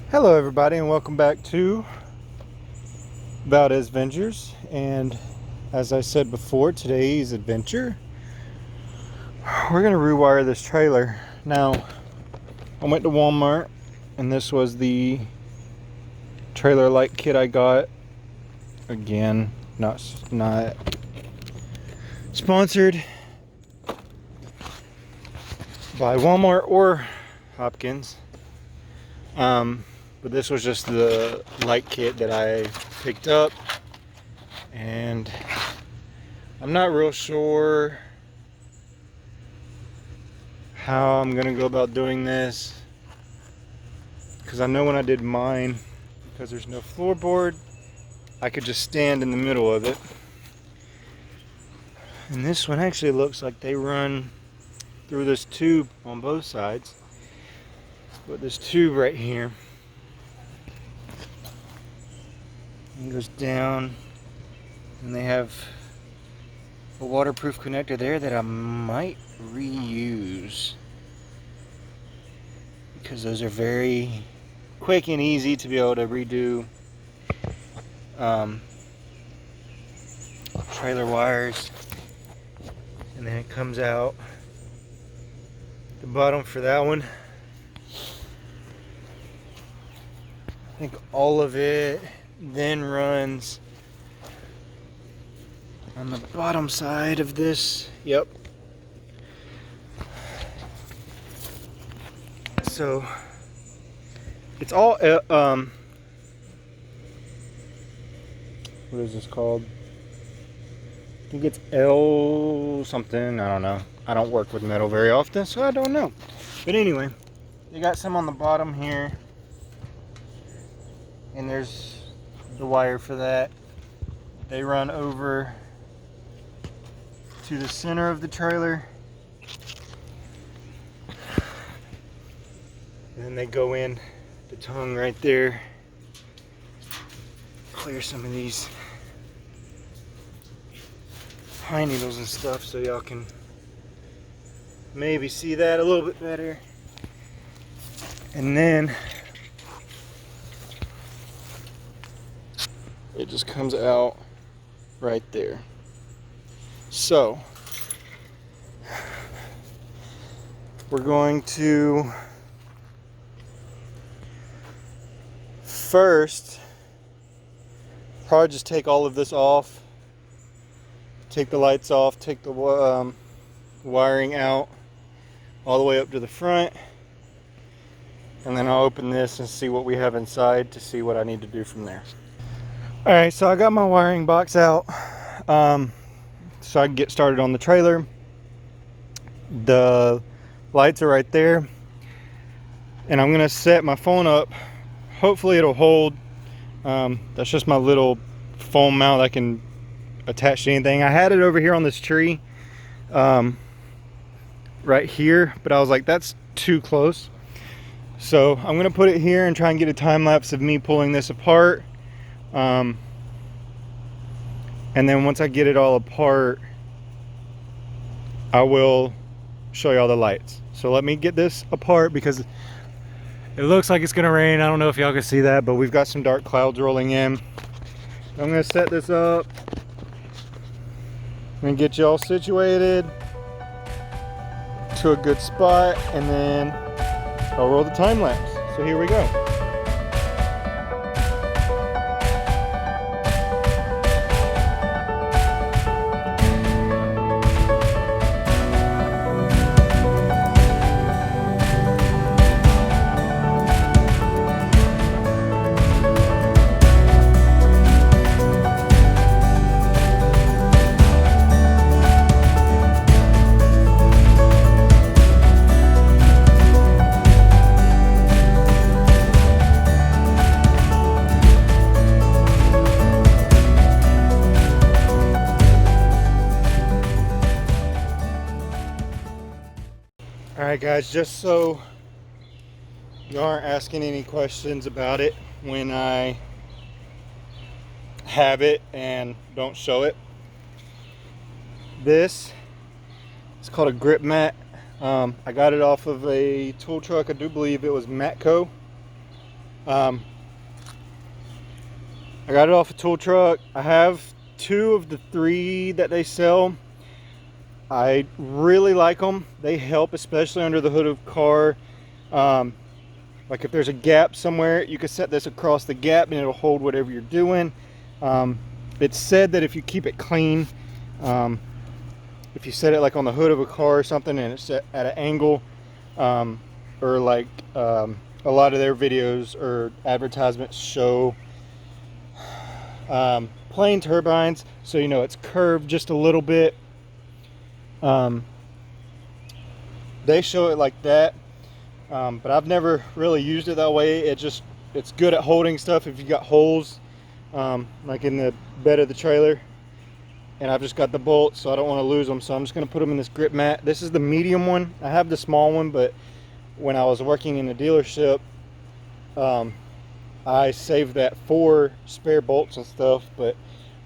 Hello everybody and welcome back to Valdez Ventures. And as I said before, today's adventure, we're going to rewire this trailer. Now, I went to Walmart and this was the trailer light kit I got. Again, not sponsored by Walmart or Hopkins. But this was just the light kit that I picked up, and I'm not real sure how I'm gonna go about doing this, because I know when I did mine, because there's no floorboard, I could just stand in the middle of it. And this one actually looks like they run through this tube on both sides, but this tube right here, it goes down, and they have a waterproof connector there that I might reuse, because those are very quick and easy to be able to redo trailer wires. And then it comes out the bottom for that one. I think all of it then runs on the bottom side of this. Yep. So it's all what is this called? I think it's L something. I don't know. I don't work with metal very often, so I don't know. But anyway, they got some on the bottom here, and there's the wire for that. They run over to the center of the trailer, and then they go in the tongue right there. Clear some of these pine needles and stuff so y'all can maybe see that a little bit better. And then it just comes out right there. So we're going to first probably just take all of this off, take the lights off, take the wiring out all the way up to the front, and then I'll open this and see what we have inside to see what I need to do from there. Alright, so I got my wiring box out so I can get started on the trailer. The lights are right there, and I'm gonna set my phone up. Hopefully it'll hold. That's just my little foam mount I can attach to anything. I had it over here on this tree right here, but I was like, that's too close. So I'm gonna put it here and try and get a time lapse of me pulling this apart. And then once I get it all apart, I will show y'all the lights. So let me get this apart, because it looks like it's gonna rain. I don't know if y'all can see that, but we've got some dark clouds rolling in. I'm gonna set this up and get y'all situated to a good spot, and then I'll roll the time lapse. So here we go. Alright guys, just so you aren't asking any questions about it when I have it and don't show it, this is called a grip mat. I got it off of a tool truck. I do believe it was Matco. I got it off a tool truck. I have 2 of the 3 that they sell. I really like them. They help, especially under the hood of a car. Like if there's a gap somewhere, you can set this across the gap and it'll hold whatever you're doing. It's said that if you keep it clean, if you set it like on the hood of a car or something and it's set at an angle, or like a lot of their videos or advertisements show plane turbines, so you know it's curved just a little bit. They show it like that, but I've never really used it that way. It's good at holding stuff if you got holes, like in the bed of the trailer. And I've just got the bolts, so I don't want to lose them, so I'm just going to put them in this grip mat. This is the medium one. I have the small one, but when I was working in the dealership, I saved that for spare bolts and stuff, but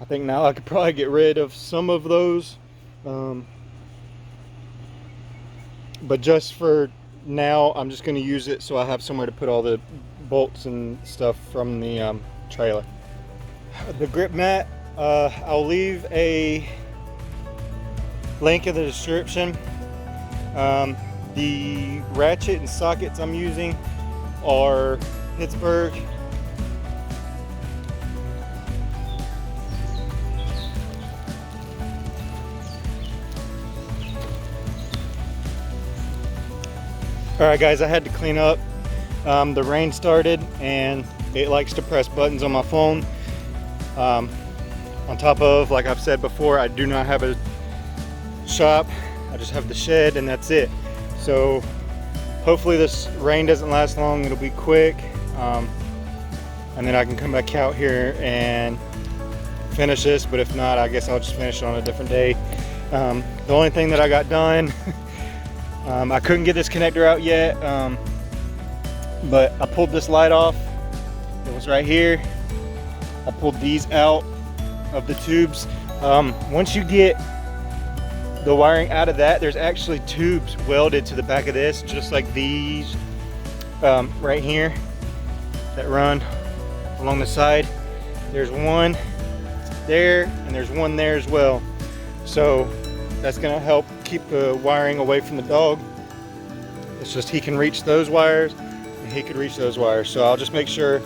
I think now I could probably get rid of some of those. But just for now, I'm just going to use it so I have somewhere to put all the bolts and stuff from the trailer. The grip mat, I'll leave a link in the description. The ratchet and sockets I'm using are Pittsburgh. Alright guys, I had to clean up. The rain started and it likes to press buttons on my phone. On top of, like I've said before, I do not have a shop. I just have the shed and that's it. So hopefully this rain doesn't last long. It'll be quick. And then I can come back out here and finish this. But if not, I guess I'll just finish it on a different day. The only thing that I got done, I couldn't get this connector out yet. But I pulled this light off. It was right here. I pulled these out of the tubes. Once you get the wiring out of that, there's actually tubes welded to the back of this, just like these right here that run along the side. There's one there and there's one there as well. So that's gonna help keep the wiring away from the dog. It's just he can reach those wires and he can reach those wires. So I'll just make sure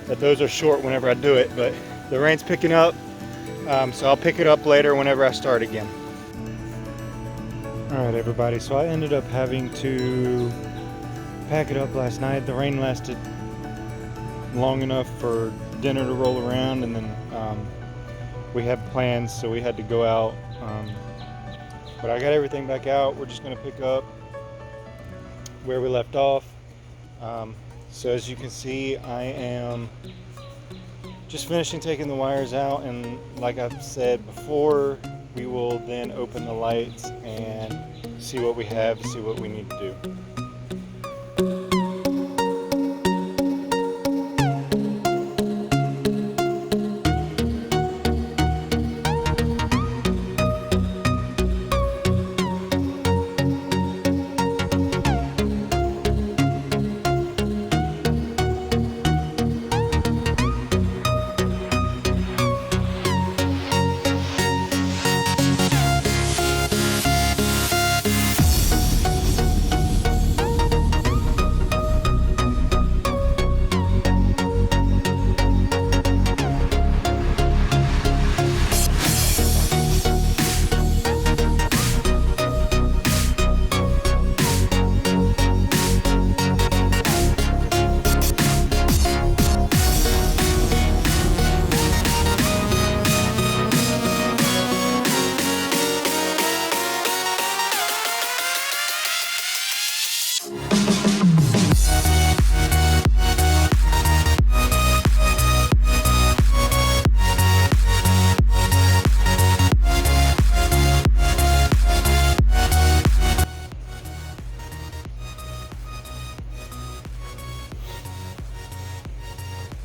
that those are short whenever I do it. But the rain's picking up, so I'll pick it up later whenever I start again. Alright everybody, so I ended up having to pack it up last night. The rain lasted long enough for dinner to roll around, and then we had plans, so we had to go out. But I got everything back out. We're just going to pick up where we left off. So as you can see, I am just finishing taking the wires out, and like I've said before, we will then open the lights and see what we have, see what we need to do.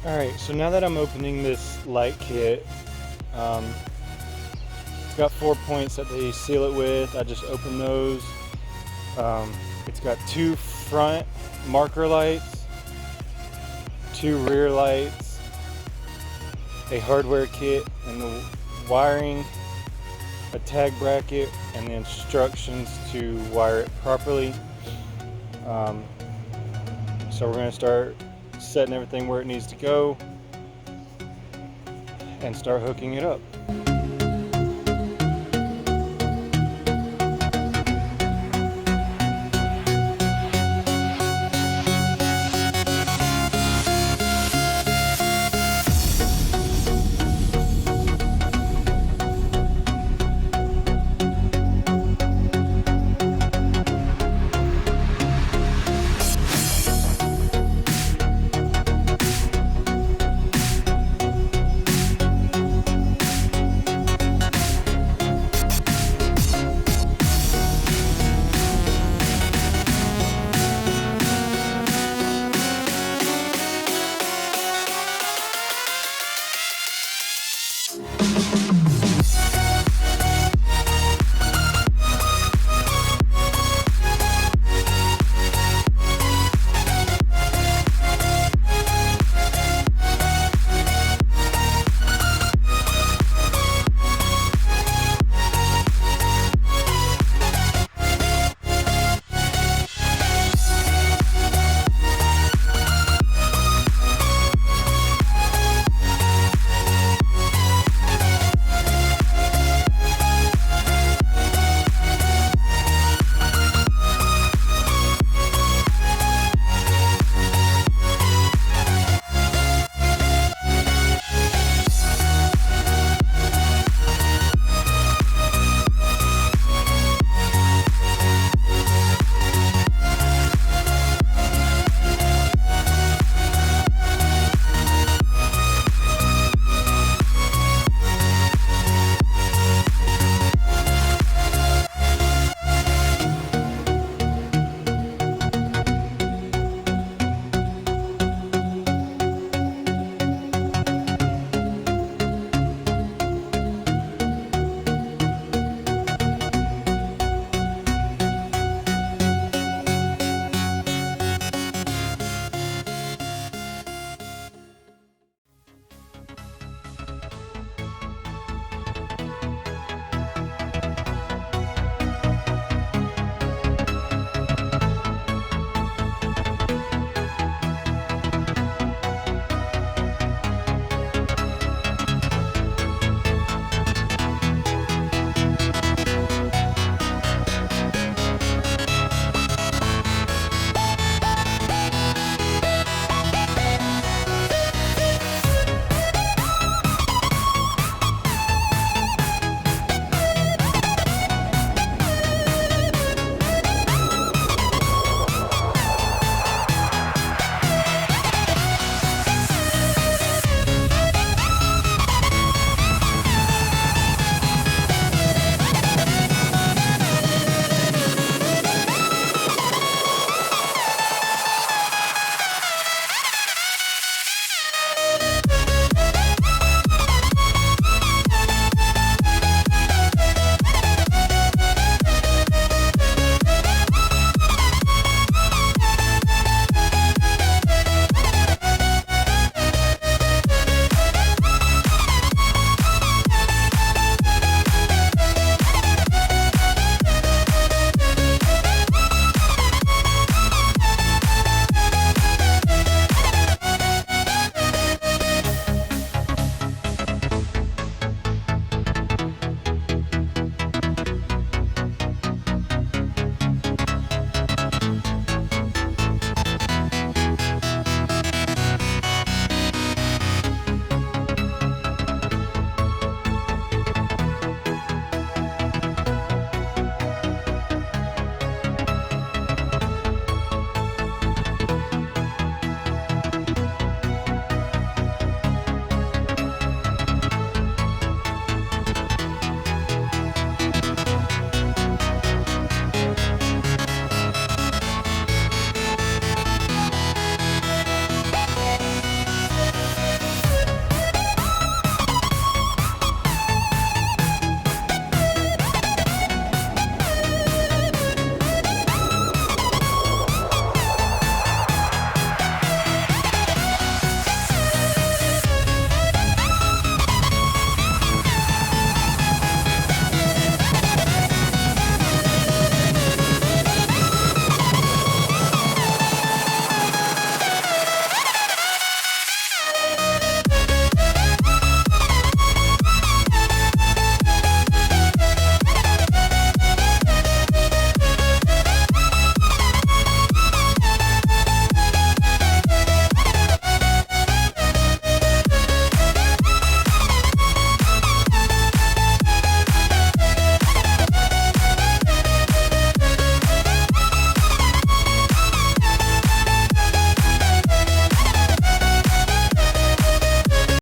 Alright, so now that I'm opening this light kit, it's got 4 points that they seal it with. I just open those. It's got 2 front marker lights, 2 rear lights, a hardware kit, and the wiring, a tag bracket, and the instructions to wire it properly. So we're going to start setting everything where it needs to go and start hooking it up.